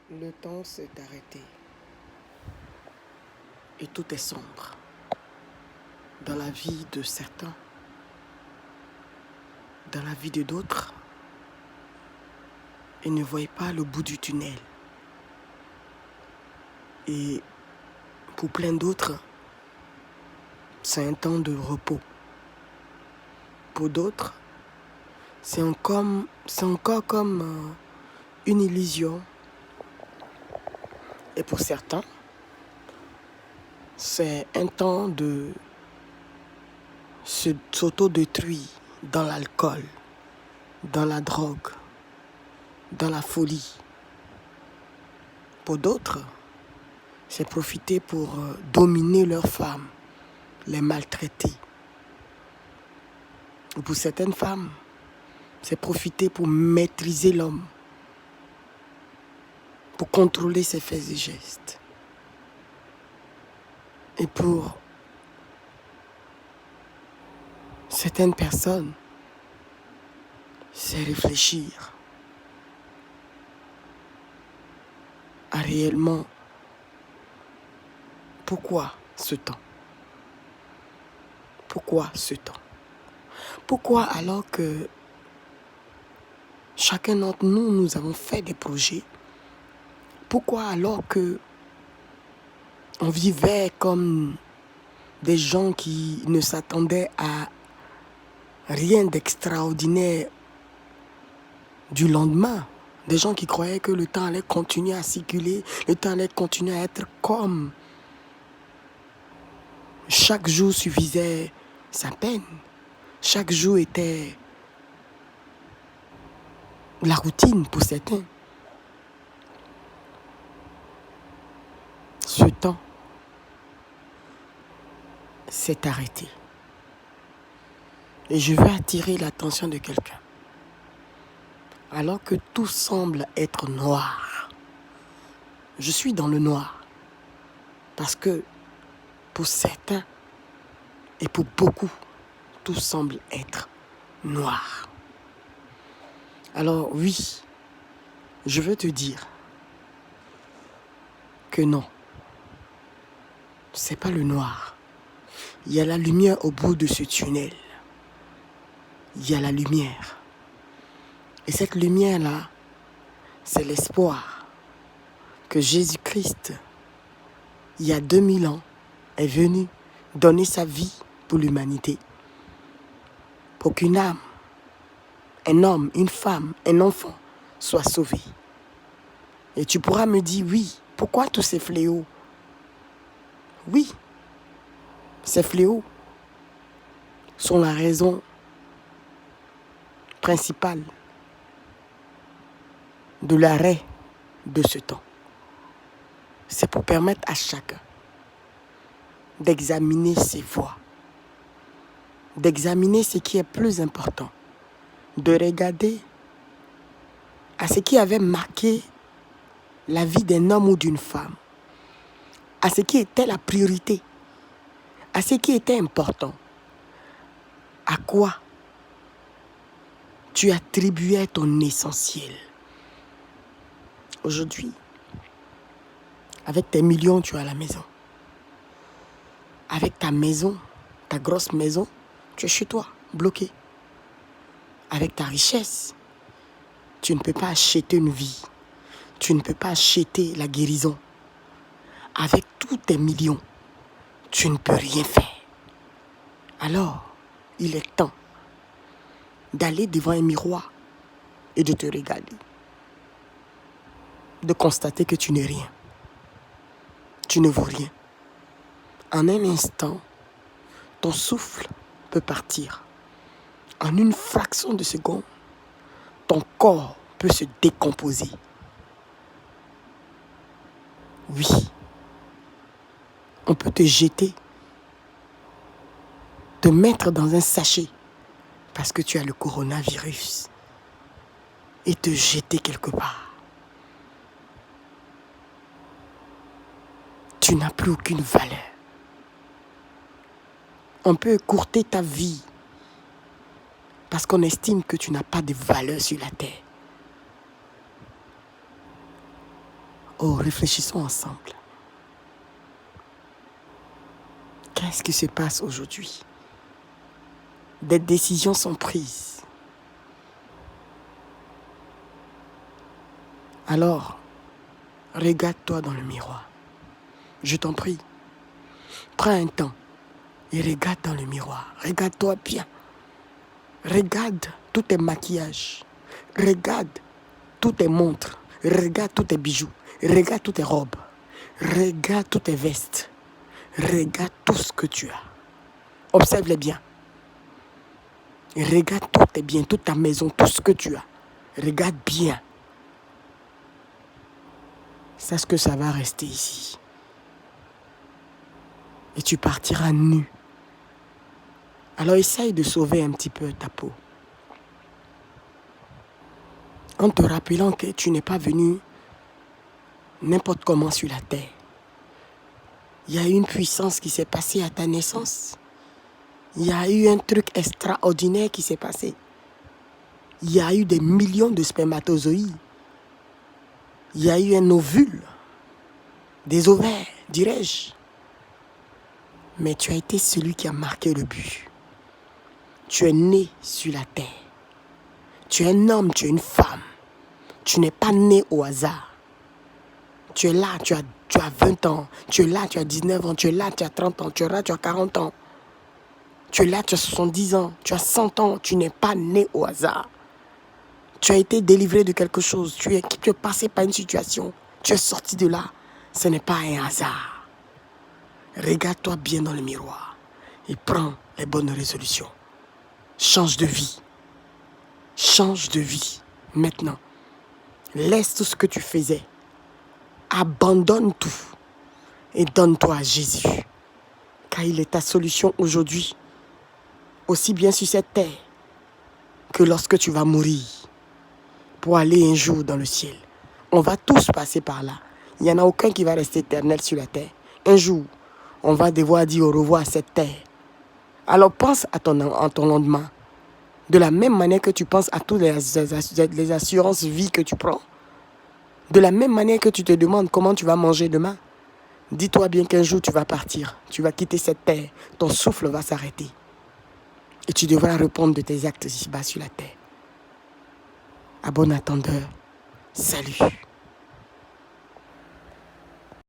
Le temps s'est arrêté et tout est sombre dans la vie de certains, dans la vie de d'autres. Ils ne voient pas le bout du tunnel. Et pour plein d'autres, c'est un temps de repos. Pour d'autres, c'est encore comme une illusion. Et pour certains, c'est un temps de s'auto-détruire dans l'alcool, dans la drogue, dans la folie. Pour d'autres, c'est profiter pour dominer leurs femmes, les maltraiter. Ou pour certaines femmes, c'est profiter pour maîtriser l'homme, pour contrôler ses faits et gestes. Et pour certaines personnes, c'est réfléchir à réellement pourquoi ce temps? Pourquoi ce temps? Pourquoi alors que chacun d'entre nous, nous avons fait des projets? Pourquoi alors que on vivait comme des gens qui ne s'attendaient à rien d'extraordinaire du lendemain? Des gens qui croyaient que le temps allait continuer à circuler, le temps allait continuer à être comme chaque jour suffisait sa peine. Chaque jour était la routine pour certains. Ce temps s'est arrêté. Et je veux attirer l'attention de quelqu'un. Alors que tout semble être noir, je suis dans le noir. Parce que pour certains et pour beaucoup, tout semble être noir. Alors oui, je veux te dire que non, c'est pas le noir. Il y a la lumière au bout de ce tunnel. Il y a la lumière. Et cette lumière-là, c'est l'espoir que Jésus-Christ, il y a 2000 ans, est venu donner sa vie pour l'humanité. Pour qu'une âme, un homme, une femme, un enfant soit sauvé. Et tu pourras me dire, oui, pourquoi tous ces fléaux? Oui, ces fléaux sont la raison principale de l'arrêt de ce temps. C'est pour permettre à chacun d'examiner ses voies, d'examiner ce qui est plus important, de regarder à ce qui avait marqué la vie d'un homme ou d'une femme, à ce qui était la priorité, à ce qui était important, à quoi tu attribuais ton essentiel. Aujourd'hui, avec tes millions, tu as la maison. Avec ta maison, ta grosse maison, tu es chez toi, bloqué. Avec ta richesse, tu ne peux pas acheter une vie. Tu ne peux pas acheter la guérison. Avec tous tes millions, tu ne peux rien faire. Alors, il est temps d'aller devant un miroir et de te regarder. De constater que tu n'es rien. Tu ne vaux rien. En un instant, ton souffle peut partir. En une fraction de seconde, ton corps peut se décomposer. Oui, on peut te jeter, te mettre dans un sachet parce que tu as le coronavirus et te jeter quelque part. Tu n'as plus aucune valeur. On peut écourter ta vie parce qu'on estime que tu n'as pas de valeur sur la terre. Oh, réfléchissons ensemble. Qu'est-ce qui se passe aujourd'hui? Des décisions sont prises. Alors, regarde-toi dans le miroir. Je t'en prie, prends un temps et regarde dans le miroir. Regarde-toi bien. Regarde tous tes maquillages. Regarde tous tes montres. Regarde tous tes bijoux. Regarde toutes tes robes. Regarde toutes tes vestes. Regarde tout ce que tu as. Observe-les bien. Regarde tous tes biens, toute ta maison, tout ce que tu as. Regarde bien. Sache que ça va rester ici. Et tu partiras nu. Alors essaye de sauver un petit peu ta peau. En te rappelant que tu n'es pas venu n'importe comment sur la terre. Il y a eu une puissance qui s'est passée à ta naissance. Il y a eu un truc extraordinaire qui s'est passé. Il y a eu des millions de spermatozoïdes. Il y a eu un ovule, des ovaires, dirais-je. Mais tu as été celui qui a marqué le but. Tu es né sur la terre. Tu es un homme, tu es une femme. Tu n'es pas né au hasard. Tu es là, tu as 20 ans. Tu es là, tu as 19 ans. Tu es là, tu as 30 ans. Tu es là, tu as 40 ans. Tu es là, tu as 70 ans. Tu as 100 ans. Tu n'es pas né au hasard. Tu as été délivré de quelque chose. Tu es passé par une situation. Tu es sorti de là. Ce n'est pas un hasard. Regarde-toi bien dans le miroir et prends les bonnes résolutions. Change de vie. Change de vie maintenant. Laisse tout ce que tu faisais. Abandonne tout et donne-toi à Jésus. Car il est ta solution aujourd'hui, aussi bien sur cette terre que lorsque tu vas mourir pour aller un jour dans le ciel. On va tous passer par là. Il n'y en a aucun qui va rester éternel sur la terre. Un jour, on va devoir dire au revoir à cette terre. Alors pense à ton lendemain. De la même manière que tu penses à toutes les assurances vie que tu prends. De la même manière que tu te demandes comment tu vas manger demain. Dis-toi bien qu'un jour tu vas partir. Tu vas quitter cette terre. Ton souffle va s'arrêter. Et tu devras répondre de tes actes ici-bas sur la terre. À bon attendeur. Salut.